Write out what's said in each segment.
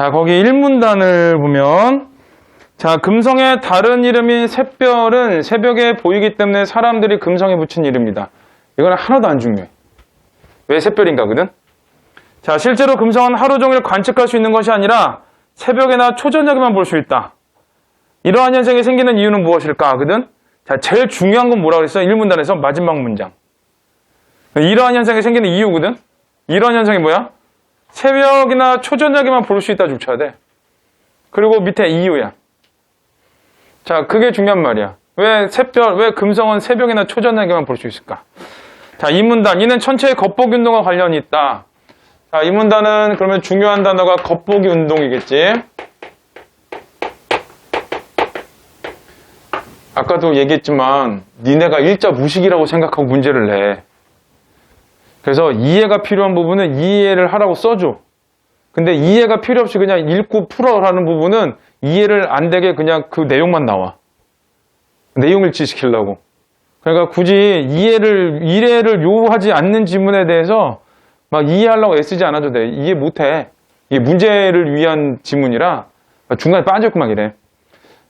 자, 거기 1문단을 보면, 자, 금성의 다른 이름인 샛별은 새벽에 보이기 때문에 사람들이 금성에 붙인 이름이다. 이건 하나도 안 중요해. 왜 샛별인가거든? 자, 실제로 금성은 하루 종일 관측할 수 있는 것이 아니라 새벽에나 초저녁에만 볼 수 있다. 이러한 현상이 생기는 이유는 무엇일까? 하거든? 자, 제일 중요한 건 뭐라 그랬어? 1문단에서 마지막 문장. 이러한 현상이 생기는 이유거든? 이러한 현상이 뭐야? 새벽이나 초저녁에만 볼 수 있다 주쳐야 돼. 그리고 밑에 이유야. 자, 그게 중요한 말이야. 왜 금성은 새벽이나 초저녁에만 볼 수 있을까? 자, 이 문단, 이는 천체의 겉보기 운동과 관련이 있다. 자, 이 문단은 그러면 중요한 단어가 겉보기 운동이겠지. 아까도 얘기했지만 니네가 일자 무식이라고 생각하고 문제를 내. 그래서 이해가 필요한 부분은 이해를 하라고 써줘. 근데 이해가 필요 없이 그냥 읽고 풀어라는 부분은 이해를 안 되게 그냥 그 내용만 나와. 내용 일치시키려고. 그러니까 굳이 이해를 요구하지 않는 지문에 대해서 막 이해하려고 애쓰지 않아도 돼. 이해 못해. 이게 문제를 위한 지문이라 중간에 빠졌고 막 이래.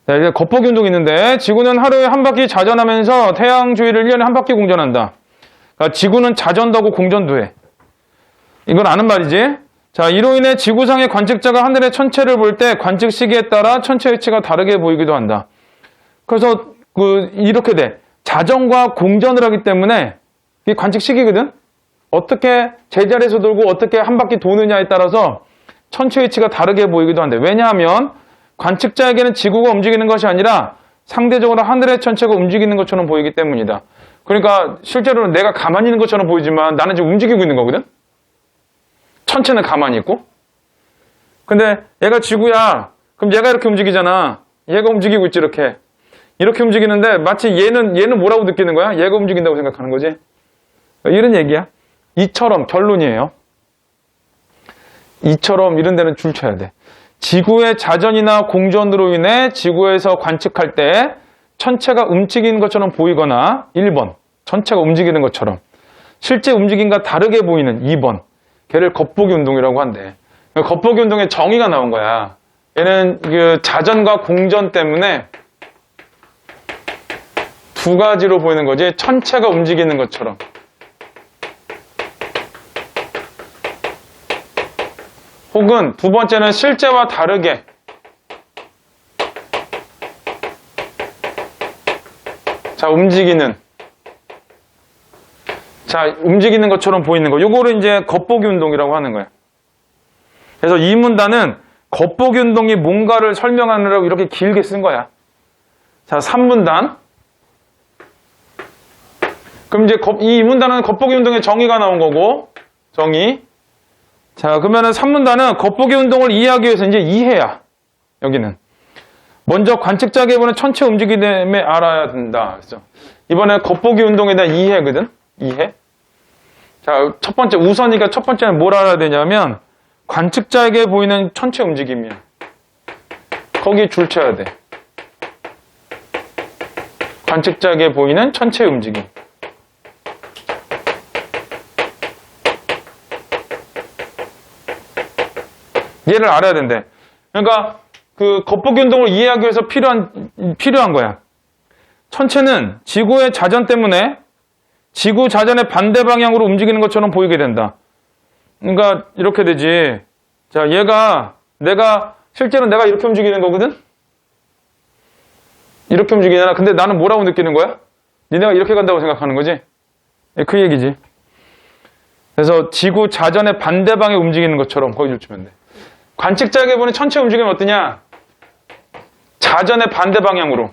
자, 이제 겉보기 운동이 있는데, 지구는 하루에 한 바퀴 자전하면서 태양 주위를 1년에 한 바퀴 공전한다. 그러니까 지구는 자전도 하고 공전도 해. 이건 아는 말이지. 자, 이로 인해 지구상의 관측자가 하늘의 천체를 볼 때 관측 시기에 따라 천체 위치가 다르게 보이기도 한다. 그래서 이렇게 돼. 자전과 공전을 하기 때문에 이게 관측 시기거든. 어떻게 제자리에서 돌고 어떻게 한 바퀴 도느냐에 따라서 천체 위치가 다르게 보이기도 한데, 왜냐하면 관측자에게는 지구가 움직이는 것이 아니라 상대적으로 하늘의 천체가 움직이는 것처럼 보이기 때문이다. 그러니까 실제로는 내가 가만히 있는 것처럼 보이지만 나는 지금 움직이고 있는 거거든. 천체는 가만히 있고. 근데 얘가 지구야. 그럼 얘가 이렇게 움직이잖아. 얘가 움직이고 있지, 이렇게. 이렇게 움직이는데 마치 얘는 뭐라고 느끼는 거야? 얘가 움직인다고 생각하는 거지. 이런 얘기야. 이처럼 결론이에요. 이처럼 이런 데는 줄 쳐야 돼. 지구의 자전이나 공전으로 인해 지구에서 관측할 때 천체가 움직이는 것처럼 보이거나 1번, 천체가 움직이는 것처럼 실제 움직임과 다르게 보이는 2번, 걔를 겉보기 운동이라고 한대. 겉보기 운동의 정의가 나온 거야. 얘는 그 자전과 공전 때문에 두 가지로 보이는 거지. 천체가 움직이는 것처럼. 혹은 두 번째는 실제와 다르게 움직이는 것처럼 보이는 거. 요거를 이제 겉보기 운동이라고 하는 거야. 그래서 이 문단은 겉보기 운동이 뭔가를 설명하느라고 이렇게 길게 쓴 거야. 자, 3문단. 그럼 이제 이 문단은 겉보기 운동의 정의가 나온 거고, 정의. 자, 그러면은 3문단은 겉보기 운동을 이해하기 위해서 이제 이해야. 여기는. 먼저 관측자에게 보는 천체 움직임을 알아야 된다. 그래서 이번에 겉보기 운동에 대한 이해거든? 이해. 자, 첫 번째, 우선이니까 첫 번째는 뭘 알아야 되냐면, 관측자에게 보이는 천체 움직임이야. 거기 줄 쳐야 돼. 관측자에게 보이는 천체 움직임. 얘를 알아야 된대. 그러니까 그 겉보기 운동을 이해하기 위해서 필요한 거야. 천체는 지구의 자전 때문에 지구 자전의 반대 방향으로 움직이는 것처럼 보이게 된다. 그러니까 이렇게 되지. 자, 실제로 내가 이렇게 움직이는 거거든? 이렇게 움직이잖아. 근데 나는 뭐라고 느끼는 거야? 니네가 이렇게 간다고 생각하는 거지? 그 얘기지. 그래서 지구 자전의 반대 방에 움직이는 것처럼 거기 주면 돼. 관측자에게 보는 천체 움직임은 어떠냐? 자전의 반대 방향으로.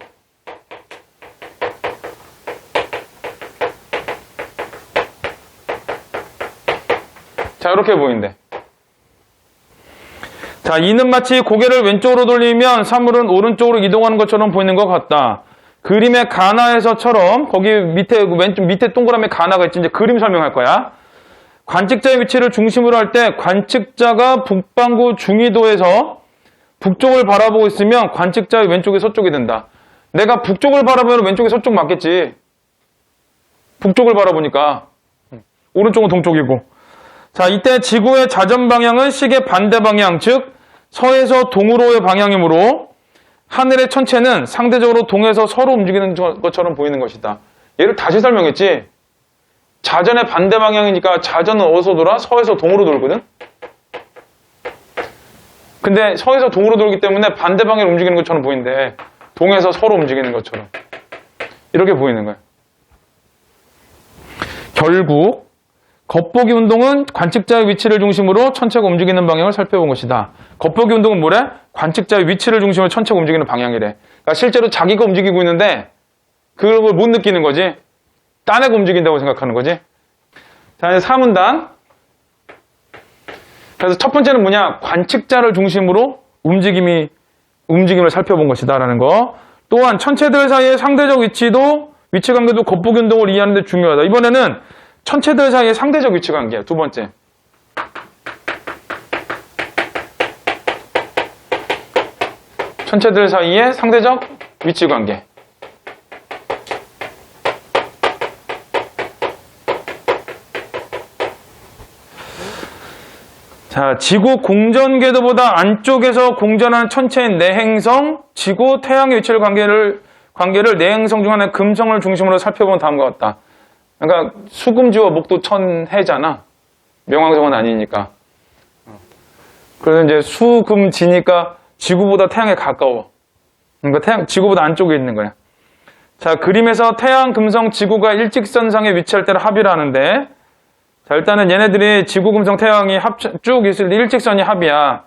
자, 이렇게 보인대. 자, 이는 마치 고개를 왼쪽으로 돌리면 사물은 오른쪽으로 이동하는 것처럼 보이는 것 같다. 그림의 가나에서처럼 거기 밑에 왼쪽 밑에 동그라미 가나가 있지. 이제 그림 설명할 거야. 관측자의 위치를 중심으로 할 때 관측자가 북반구 중위도에서 북쪽을 바라보고 있으면 관측자의 왼쪽이 서쪽이 된다. 내가 북쪽을 바라보면 왼쪽이 서쪽 맞겠지. 북쪽을 바라보니까. 오른쪽은 동쪽이고. 자, 이때 지구의 자전 방향은 시계 반대 방향, 즉 서에서 동으로의 방향이므로 하늘의 천체는 상대적으로 동에서 서로 움직이는 것처럼 보이는 것이다. 얘를 다시 설명했지. 자전의 반대 방향이니까 자전은 어디서 돌아? 서에서 동으로 돌거든? 근데 서에서 동으로 돌기 때문에 반대 방향으로 움직이는 것처럼 보이는데 동에서 서로 움직이는 것처럼 이렇게 보이는 거예요. 결국 겉보기 운동은 관측자의 위치를 중심으로 천체가 움직이는 방향을 살펴본 것이다. 겉보기 운동은 뭐래? 관측자의 위치를 중심으로 천체가 움직이는 방향이래. 그러니까 실제로 자기가 움직이고 있는데 그걸 못 느끼는 거지. 딴 애가 움직인다고 생각하는 거지. 자, 이제 4문단. 그래서 첫 번째는 뭐냐? 관측자를 중심으로 움직임을 살펴본 것이다 라는 거. 또한 천체들 사이의 상대적 위치 관계도 겉보기 운동을 이해하는 데 중요하다. 이번에는 천체들 사이의 상대적 위치 관계야. 두 번째. 천체들 사이의 상대적 위치 관계. 자, 지구 공전 궤도보다 안쪽에서 공전하는 천체인 내행성, 지구, 태양의 위치를 관계를 내행성 중 하나의 금성을 중심으로 살펴본 다음과 같다. 그러니까 수금지와 목도 천해잖아. 명왕성은 아니니까. 그래서 이제 수금지니까 지구보다 태양에 가까워. 그러니까 지구보다 안쪽에 있는 거야. 자, 그림에서 태양, 금성, 지구가 일직선상에 위치할 때를 합이라 하는데, 자, 일단은 얘네들이 지구, 금성, 태양이 쭉 있을 때 일직선이 합이야.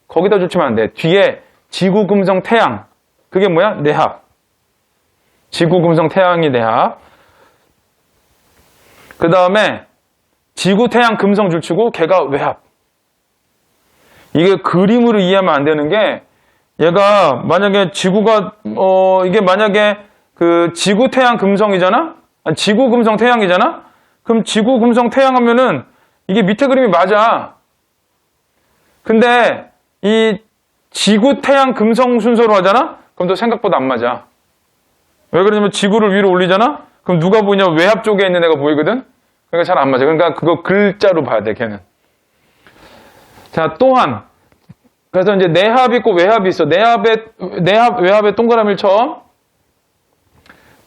거기다 붙이면 안 돼. 뒤에 지구, 금성, 태양. 그게 뭐야? 내합. 지구, 금성, 태양이 내합. 그 다음에 지구, 태양, 금성 줄치고 걔가 외합. 이게 그림으로 이해하면 안 되는 게 얘가 만약에 지구가 이게 만약에 그 지구, 태양, 금성이잖아? 지구, 금성, 태양이잖아? 그럼 지구, 금성, 태양 하면은 이게 밑에 그림이 맞아. 근데 이 지구, 태양, 금성 순서로 하잖아? 그럼 또 생각보다 안 맞아. 왜 그러냐면 지구를 위로 올리잖아? 그럼 누가 보이냐? 외합 쪽에 있는 애가 보이거든? 그러니까 잘 안 맞아. 그러니까 그거 글자로 봐야 돼, 걔는. 자, 또한 그래서 이제 내합이 있고 외합이 있어. 내합, 외합의 동그라미를 쳐.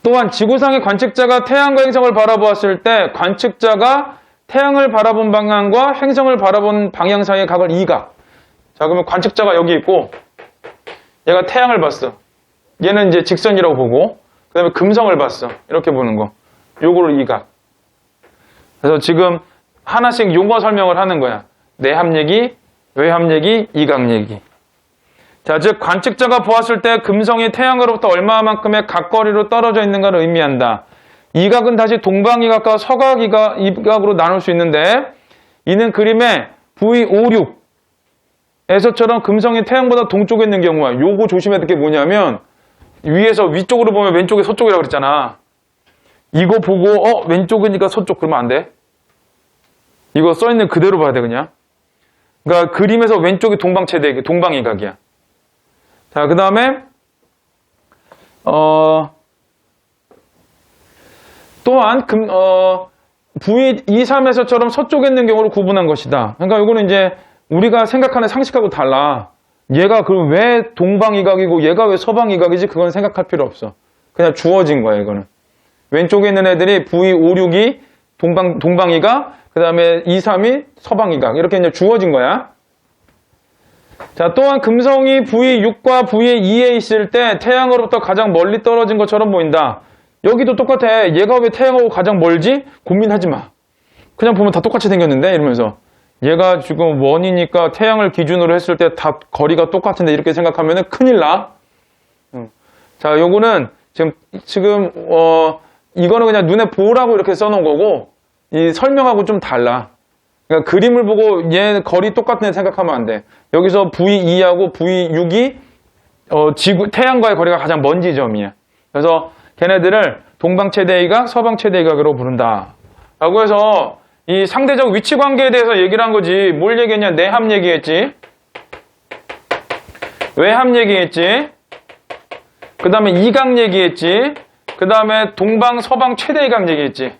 또한 지구상의 관측자가 태양과 행성을 바라보았을 때 관측자가 태양을 바라본 방향과 행성을 바라본 방향 사이의 각을 이각. 자, 그러면 관측자가 여기 있고 얘가 태양을 봤어. 얘는 이제 직선이라고 보고 그 다음에 금성을 봤어. 이렇게 보는 거. 요거를 이각. 그래서 지금 하나씩 용어 설명을 하는 거야. 내합 얘기, 외합 얘기, 이각 얘기. 자, 즉 관측자가 보았을 때 금성이 태양으로부터 얼마만큼의 각거리로 떨어져 있는가를 의미한다. 이각은 다시 동방이각과 서각이각으로 나눌 수 있는데 이는 그림의 V56에서처럼 금성이 태양보다 동쪽에 있는 경우야. 요거 조심해야 될 게 뭐냐면 위에서 위쪽으로 보면 왼쪽에 서쪽이라고 그랬잖아. 이거 보고 왼쪽이니까 서쪽 그러면 안 돼. 이거 써있는 그대로 봐야 돼 그냥. 그러니까 그림에서 왼쪽이 동방이각이야. 자, 그 다음에 또한 V23에서처럼 서쪽에 있는 경우를 구분한 것이다. 그러니까 이거는 이제 우리가 생각하는 상식하고 달라. 얘가 그럼 왜 동방이각이고 얘가 왜 서방이각이지? 그건 생각할 필요 없어. 그냥 주어진 거야 이거는. 왼쪽에 있는 애들이 V56이 동방이각, 그 다음에 23이 서방이각 이렇게 이제 주어진 거야. 자, 또한 금성이 V6과 V2에 있을 때 태양으로부터 가장 멀리 떨어진 것처럼 보인다. 여기도 똑같아. 얘가 왜 태양하고 가장 멀지? 고민하지 마. 그냥 보면 다 똑같이 생겼는데 이러면서 얘가 지금 원이니까 태양을 기준으로 했을 때 다 거리가 똑같은데 이렇게 생각하면 큰일 나. 자, 요거는 지금 이거는 그냥 눈에 보라고 이렇게 써놓은 거고 이 설명하고 좀 달라. 그러니까 그림을 보고 얘 거리 똑같은 애 생각하면 안 돼. 여기서 V2하고 V6이 태양과의 거리가 가장 먼 지점이야. 그래서 걔네들을 동방 최대이각, 서방 최대이각으로 부른다. 라고 해서 이 상대적 위치 관계에 대해서 얘기를 한 거지. 뭘 얘기했냐? 내합 얘기했지. 외합 얘기했지. 그 다음에 이각 얘기했지. 그 다음에 동방, 서방 최대이각 얘기했지.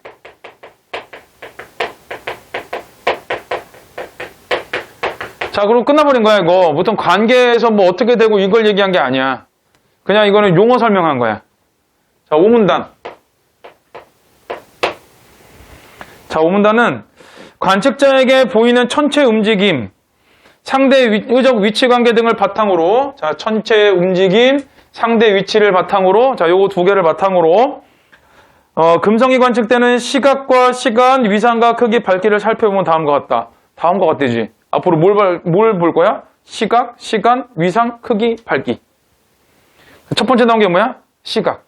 자, 그럼 끝나버린 거야, 이거. 보통 관계에서 뭐 어떻게 되고 이걸 얘기한 게 아니야. 그냥 이거는 용어 설명한 거야. 자, 오문단. 자, 오문단은 관측자에게 보이는 천체 움직임, 상대 의적 위치 관계 등을 바탕으로, 자, 천체 움직임, 상대 위치를 바탕으로, 자, 요거 두 개를 바탕으로, 금성이 관측되는 시각과 시간, 위상과 크기, 밝기를 살펴보면 다음과 같다. 다음과 같대지. 앞으로 뭘 볼 거야? 시각, 시간, 위상, 크기, 밝기. 첫 번째 나온 게 뭐야? 시각.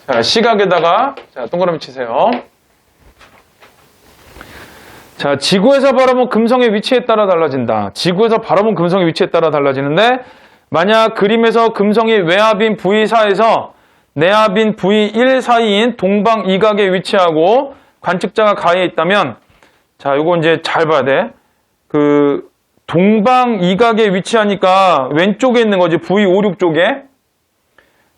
자, 시각에다가, 자, 동그라미 치세요. 자, 지구에서 바라본 금성의 위치에 따라 달라진다. 지구에서 바라본 금성의 위치에 따라 달라지는데, 만약 그림에서 금성이 외압인 V4에서 내압인 V1 사이인 동방이각에 위치하고 관측자가 가에 있다면, 자, 요거 이제 잘 봐야 돼. 그 동방이각에 위치하니까 왼쪽에 있는 거지. V56 쪽에.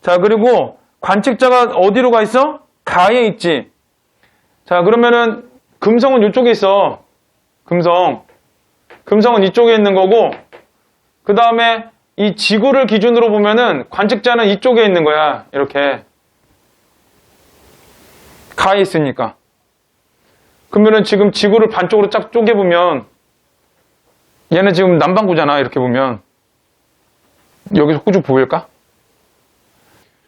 자, 그리고 관측자가 어디로 가 있어? 가에 있지. 자, 그러면은 금성은 이쪽에 있어. 금성은 이쪽에 있는 거고, 그 다음에 이 지구를 기준으로 보면은 관측자는 이쪽에 있는 거야. 이렇게. 가에 있으니까. 그러면은 지금 지구를 반쪽으로 쫙 쪼개보면 얘는 지금 남반구잖아. 이렇게 보면. 여기서 꾸쭉 보일까?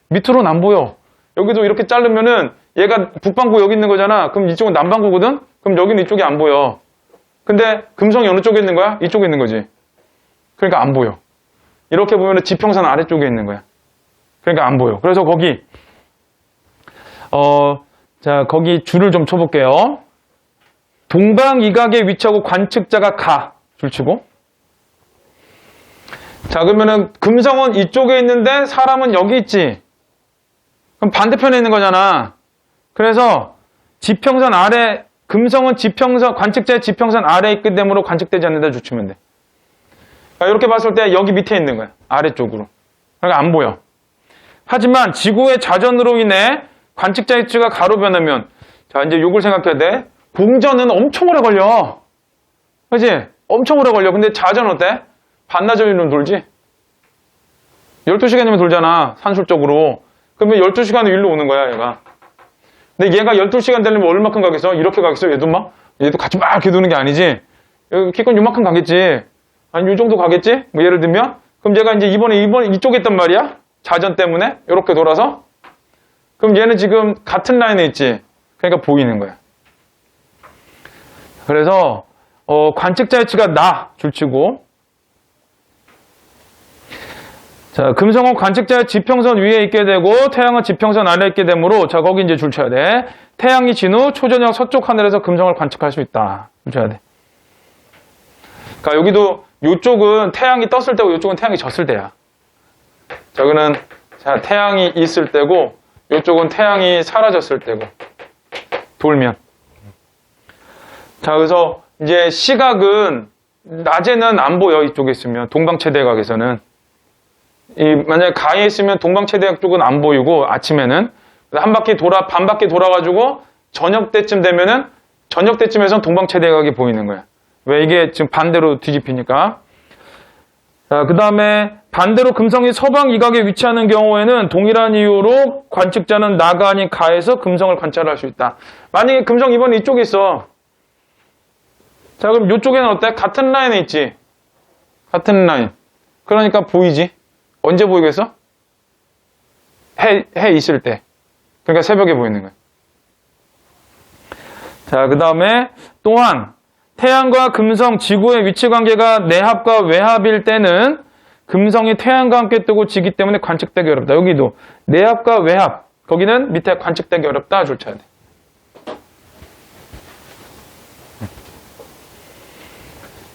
밑으로는 안 보여. 여기도 이렇게 자르면은 얘가 북반구 여기 있는 거잖아. 그럼 이쪽은 남반구거든? 그럼 여기는 이쪽이 안 보여. 근데 금성이 어느 쪽에 있는 거야? 이쪽에 있는 거지. 그러니까 안 보여. 이렇게 보면은 지평선 아래쪽에 있는 거야. 그러니까 안 보여. 그래서 거기 자, 거기 줄을 좀 쳐볼게요. 동방이각에 위치하고 관측자가 가. 줄 치고. 자, 그러면은 금성은 이쪽에 있는데 사람은 여기 있지. 그럼 반대편에 있는 거잖아. 그래서 지평선 아래, 금성은 지평선, 관측자의 지평선 아래에 있기 때문에 관측되지 않는다 주치면 돼. 그러니까 이렇게 봤을 때 여기 밑에 있는 거야. 아래쪽으로. 그러니까 안 보여. 하지만 지구의 자전으로 인해 관측자의 위치가 가로 변하면, 자, 이제 요걸 생각해야 돼. 공전은 엄청 오래 걸려. 그치? 엄청 오래 걸려. 근데 자전 어때? 반나절이면 돌지? 12시간이면 돌잖아. 산술적으로. 그러면 12시간을 일로 오는 거야, 얘가. 근데 얘가 12시간 되려면 얼마큼 가겠어? 이렇게 가겠어? 얘도 같이 막 이렇게 도는 게 아니지? 키건 요만큼 가겠지? 아니, 요 정도 가겠지? 뭐 예를 들면? 그럼 얘가 이제 이번에 이쪽에 있단 말이야? 자전 때문에? 이렇게 돌아서? 그럼 얘는 지금 같은 라인에 있지? 그러니까 보이는 거야. 그래서, 관측자 위치가 나, 줄치고. 자, 금성은 관측자의 지평선 위에 있게 되고, 태양은 지평선 아래에 있게 되므로, 자, 거기 이제 줄쳐야 돼. 태양이 진 후 초저녁 서쪽 하늘에서 금성을 관측할 수 있다. 줄쳐야 돼. 그러니까 여기도, 요쪽은 태양이 떴을 때고, 요쪽은 태양이 졌을 때야. 저기는, 자, 태양이 있을 때고, 요쪽은 태양이 사라졌을 때고, 돌면. 자, 그래서 이제 시각은 낮에는 안 보여. 이쪽에 있으면 동방채대각에서는 만약에 가에 있으면 동방채대각 쪽은 안 보이고 아침에는 반 바퀴 돌아가지고 저녁 때쯤 되면은 저녁 때쯤에선 동방채대각이 보이는 거야. 왜? 이게 지금 반대로 뒤집히니까. 자, 그 다음에 반대로 금성이 서방이각에 위치하는 경우에는 동일한 이유로 관측자는 나가 아닌 가에서 금성을 관찰할 수 있다. 만약에 금성 이번에 이쪽에 있어. 자, 그럼 이쪽에는 어때? 같은 라인에 있지? 같은 라인. 그러니까 보이지? 언제 보이겠어? 해 있을 때. 그러니까 새벽에 보이는 거야. 자, 그 다음에 또한 태양과 금성, 지구의 위치 관계가 내합과 외합일 때는 금성이 태양과 함께 뜨고 지기 때문에 관측되기 어렵다. 여기도 내합과 외합. 거기는 밑에 관측되기 어렵다. 줄쳐야 돼.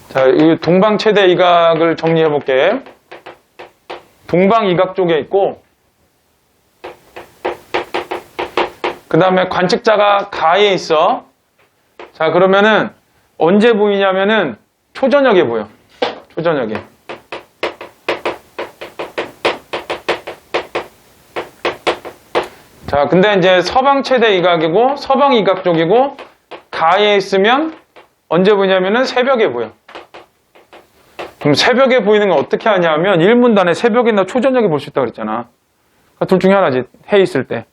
자, 이 동방 최대 이각을 정리해 볼게. 동방 이각 쪽에 있고, 그 다음에 관측자가 가에 있어. 자, 그러면은 언제 보이냐면은 초저녁에 보여. 초저녁에. 자, 근데 이제 서방 최대 이각이고, 서방 이각 쪽이고, 가에 있으면 언제 보이냐면은 새벽에 보여. 그럼 새벽에 보이는 건 어떻게 하냐면 1문단에 새벽이나 초저녁에 볼 수 있다고 그랬잖아. 그러니까 둘 중에 하나지. 해 있을 때.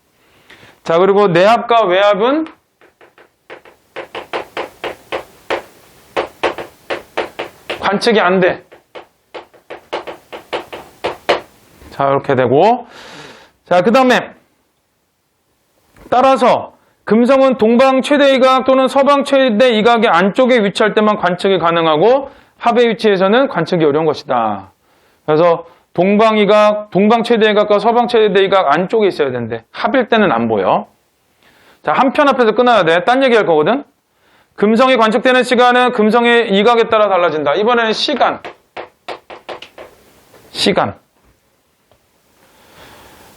자, 그리고 내합과 외합은 관측이 안 돼. 자, 이렇게 되고. 자, 그 다음에 따라서 금성은 동방 최대 이각 또는 서방 최대 이각의 안쪽에 위치할 때만 관측이 가능하고 합의 위치에서는 관측이 어려운 것이다. 그래서 동방 이각, 동방 최대 이각과 서방 최대 이각 안쪽에 있어야 되는데 합일 때는 안 보여. 자, 한 편 앞에서 끊어야 돼. 딴 얘기 할 거거든. 금성이 관측되는 시간은 금성의 이각에 따라 달라진다. 이번에는 시간.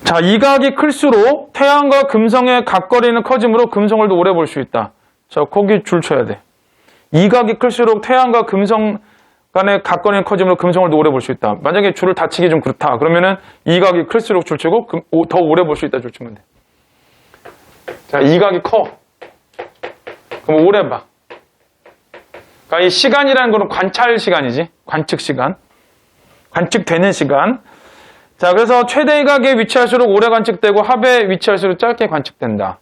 자, 이각이 클수록 태양과 금성의 각거리는 커지므로 금성을 더 오래 볼 수 있다. 자, 거기 줄 쳐야 돼. 이각이 클수록 태양과 금성 간의 각거리는 커지므로 금성을 더 오래 볼 수 있다. 만약에 줄을 다 치기 좀 그렇다. 그러면은 이각이 클수록 줄 치고 더 오래 볼 수 있다 줄 치면 돼. 자, 이각이 커. 그럼 오래 봐. 그러니까 이 시간이라는 거는 관찰 시간이지. 관측 시간. 관측되는 시간. 자, 그래서 최대 이각에 위치할수록 오래 관측되고 합에 위치할수록 짧게 관측된다.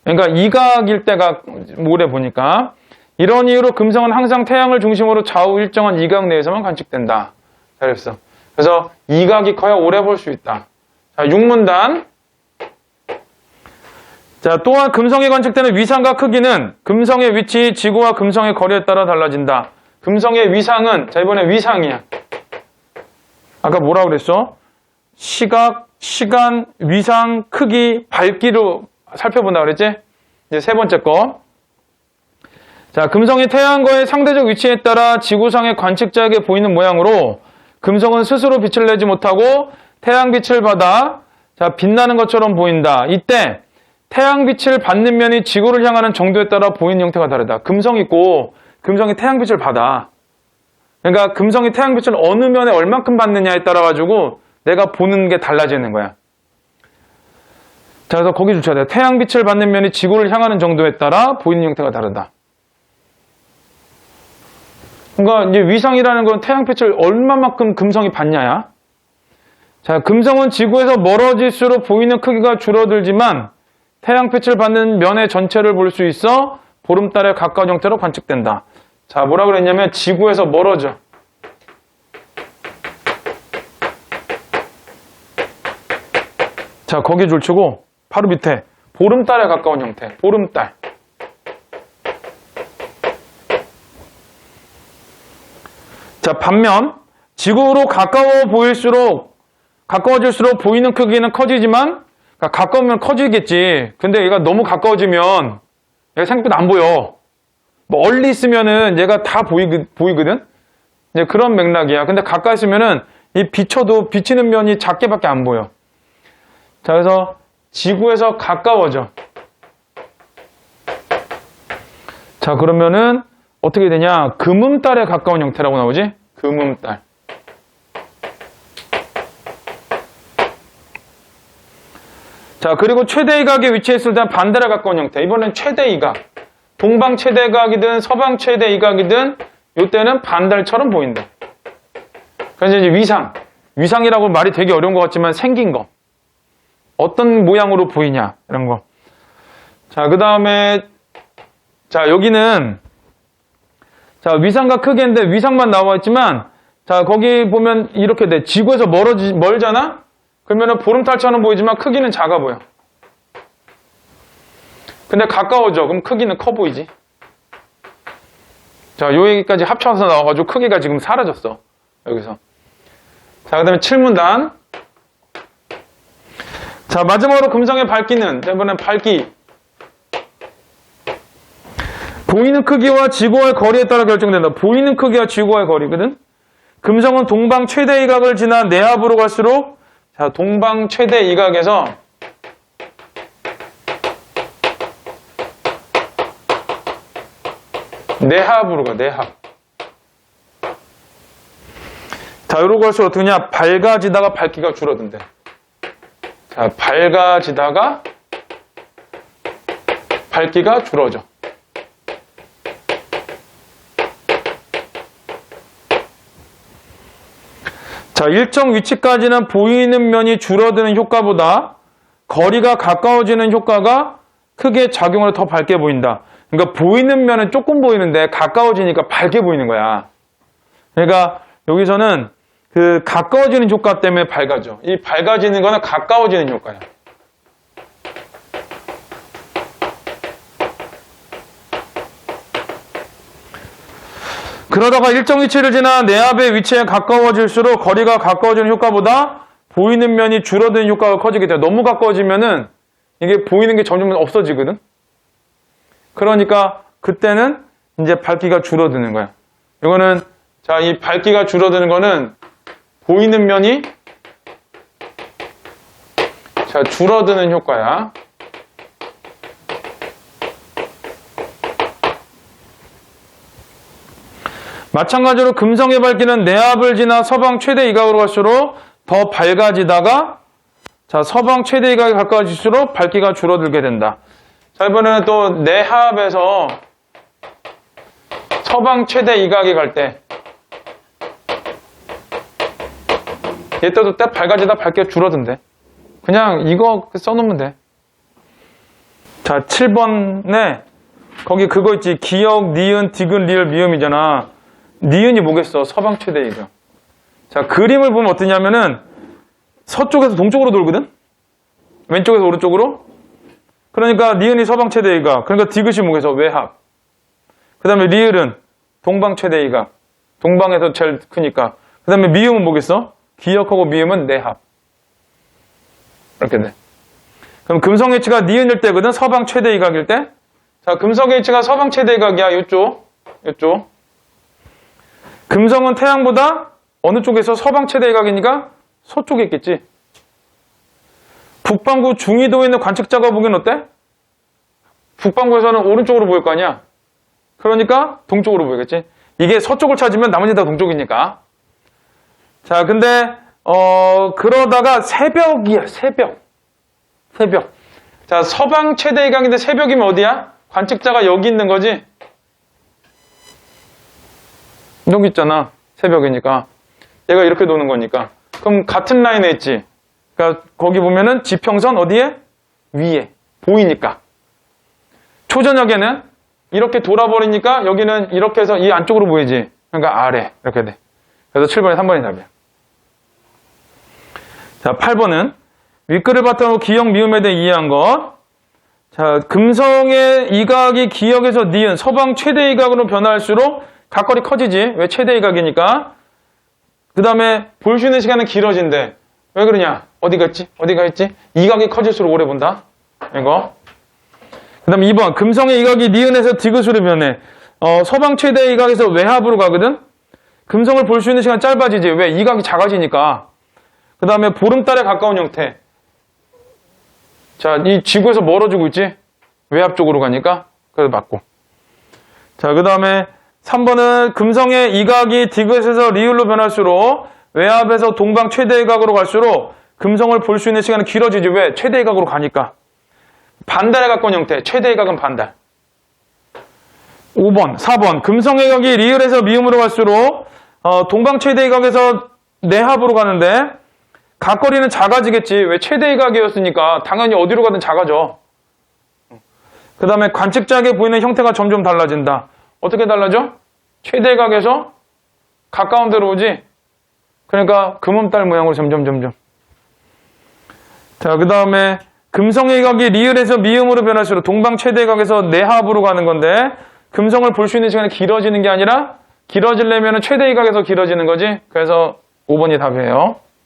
그러니까 이각일 때가 오래 보니까 이런 이유로 금성은 항상 태양을 중심으로 좌우 일정한 이각 내에서만 관측된다. 자, 그래서 이각이 커야 오래 볼 수 있다. 자, 6문단. 자, 또한 금성에 관측되는 위상과 크기는 금성의 위치, 지구와 금성의 거리에 따라 달라진다. 금성의 위상은, 자, 이번에 위상이야. 아까 뭐라 그랬어? 시각, 시간, 위상, 크기, 밝기로 살펴본다 그랬지? 이제 세 번째 거. 자, 금성이 태양과의 상대적 위치에 따라 지구상의 관측자에게 보이는 모양으로 금성은 스스로 빛을 내지 못하고 태양빛을 받아 자, 빛나는 것처럼 보인다. 이때 태양빛을 받는 면이 지구를 향하는 정도에 따라 보이는 형태가 다르다. 금성이 있고 금성이 태양빛을 받아. 그러니까 금성이 태양빛을 어느 면에 얼만큼 받느냐에 따라 가지고 내가 보는 게 달라지는 거야. 자, 그래서 거기 주셔야 돼. 태양빛을 받는 면이 지구를 향하는 정도에 따라 보이는 형태가 다르다. 그러니까 이제 위상이라는 건 태양빛을 얼마만큼 금성이 받냐야. 자, 금성은 지구에서 멀어질수록 보이는 크기가 줄어들지만 태양빛을 받는 면의 전체를 볼 수 있어 보름달에 가까운 형태로 관측된다. 자, 뭐라 그랬냐면 지구에서 멀어져. 자, 거기 줄치고 바로 밑에 보름달에 가까운 형태. 보름달. 자, 반면 지구로 가까워질수록 보이는 크기는 커지지만 그러니까 가까우면 커지겠지. 근데 얘가 너무 가까워지면 얘가 생각보다 안 보여. 멀리 있으면은 얘가 다 보이거든? 이제 그런 맥락이야. 근데 가까이 있으면은 이 비춰도 비치는 면이 작게밖에 안 보여. 자, 그래서 지구에서 가까워져. 자, 그러면은 어떻게 되냐? 금음달에 가까운 형태라고 나오지? 금음달. 자, 그리고 최대 이각에 위치했을 때 반달에 가까운 형태. 이번엔 최대 이각. 동방 최대 이각이든 서방 최대 이각이든 이때는 반달처럼 보인다. 그래서 이제 위상. 위상이라고 말이 되게 어려운 것 같지만 생긴 거. 어떤 모양으로 보이냐 이런 거. 자, 그 다음에 자, 여기는 자, 위상과 크기인데 위상만 나와 있지만 자, 거기 보면 이렇게 돼. 지구에서 멀잖아? 그러면은 보름달처럼 보이지만 크기는 작아 보여. 근데 가까워져. 그럼 크기는 커 보이지. 자, 요 얘기까지 합쳐서 나와가지고 크기가 지금 사라졌어. 여기서. 자, 그 다음에 7문단. 자, 마지막으로 금성의 밝기는 이번엔 밝기. 보이는 크기와 지구와의 거리에 따라 결정된다. 보이는 크기와 지구와의 거리거든. 금성은 동방 최대 이각을 지나 내합으로 갈수록 자, 동방 최대 이각에서 내합으로 가, 내합. 자, 이러고 갈수록 어떠냐? 밝아지다가 밝기가 줄어든대. 자, 밝아지다가 밝기가 줄어져. 자, 일정 위치까지는 보이는 면이 줄어드는 효과보다 거리가 가까워지는 효과가 크게 작용을 더 밝게 보인다. 그러니까 보이는 면은 조금 보이는데 가까워지니까 밝게 보이는 거야. 그러니까 여기서는 그 가까워지는 효과 때문에 밝아져. 이 밝아지는 거는 가까워지는 효과야. 그러다가 일정 위치를 지나 내압의 위치에 가까워질수록 거리가 가까워지는 효과보다 보이는 면이 줄어드는 효과가 커지게 돼요. 너무 가까워지면은 이게 보이는 게 점점 없어지거든. 그러니까 그때는 이제 밝기가 줄어드는 거야. 이거는 자, 이 밝기가 줄어드는 거는 보이는 면이 자, 줄어드는 효과야. 마찬가지로 금성의 밝기는 내압을 지나 서방 최대 이각으로 갈수록 더 밝아지다가 자, 서방 최대 이각에 가까워질수록 밝기가 줄어들게 된다. 자, 이번에는 또 내압에서 서방 최대 이각에 갈 때 얘때도 때 밝아지다 밝게 줄어든대. 그냥 이거 써놓으면 돼. 자, 7번에 거기 그거 있지. 기역, 니은, 디귿, 리을, 미음이잖아. 니은이 뭐겠어? 서방 최대 이각. 자, 그림을 보면 어떠냐면은 서쪽에서 동쪽으로 돌거든? 왼쪽에서 오른쪽으로? 그러니까 니은이 서방 최대 이각. 그러니까 디귿이 뭐겠어? 외합. 그 다음에 리을은 동방 최대 이각. 동방에서 제일 크니까. 그 다음에 미음은 뭐겠어? 기역하고 미음은 내합. 이렇게 돼. 그럼 금성의 위치가 니은일 때거든? 서방 최대 이각일 때? 자, 금성의 위치가 서방 최대 이각이야. 이쪽. 금성은 태양보다 어느 쪽에서 서방 최대 이각이니까 서쪽에 있겠지. 북반구 중위도에 있는 관측자가 보기엔 어때? 북반구에서는 오른쪽으로 보일 거 아니야. 그러니까 동쪽으로 보이겠지. 이게 서쪽을 찾으면 나머지 다 동쪽이니까. 자, 근데 그러다가 새벽이야. 새벽. 자, 서방 최대 이각인데 새벽이면 어디야? 관측자가 여기 있는 거지. 여기 있잖아. 새벽이니까. 얘가 이렇게 도는 거니까. 그럼 같은 라인에 있지. 그러니까 거기 보면은 지평선 어디에? 위에. 보이니까. 초저녁에는 이렇게 돌아버리니까 여기는 이렇게 해서 이 안쪽으로 보이지. 그러니까 아래. 이렇게 돼. 그래서 7번에 3번이 답이야. 자, 8번은 윗글을 바탕으로 기역, 미음에 대해 이해한 것. 자, 금성의 이각이 기역에서 니은, 서방 최대 이각으로 변화할수록 각거리 커지지. 왜 최대 이각이니까. 그 다음에 볼 수 있는 시간은 길어진대. 왜 그러냐? 어디가 있지? 이각이 커질수록 오래 본다. 이거. 그 다음에 2번. 금성의 이각이 니은에서 디귿으로 변해. 서방 최대 이각에서 외합으로 가거든? 금성을 볼 수 있는 시간 짧아지지. 왜? 이각이 작아지니까. 그 다음에 보름달에 가까운 형태. 자, 이 지구에서 멀어지고 있지? 외합 쪽으로 가니까. 그래서 맞고. 자, 그 다음에 3번은 금성의 이각이 디귿에서 리을로 변할수록 외압에서 동방 최대 이각으로 갈수록 금성을 볼 수 있는 시간은 길어지지. 왜? 최대 이각으로 가니까. 반달에 가까운 형태. 최대 이각은 반달. 5번, 4번. 금성의 이각이 리을에서 미음으로 갈수록 동방 최대 이각에서 내합으로 가는데 각거리는 작아지겠지. 왜? 최대 이각이었으니까 당연히 어디로 가든 작아져. 그 다음에 관측자에게 보이는 형태가 점점 달라진다. 어떻게 달라져? 최대 이각에서 가까운 데로 오지. 그러니까 금음달 모양으로 점점. 자, 그 다음에 금성의 이각이 리을에서 미음으로 변할수록 동방 최대 이각에서 내합으로 가는 건데 금성을 볼 수 있는 시간이 길어지는 게 아니라 길어지려면 최대 이각에서 길어지는 거지. 그래서 5번이 답이에요.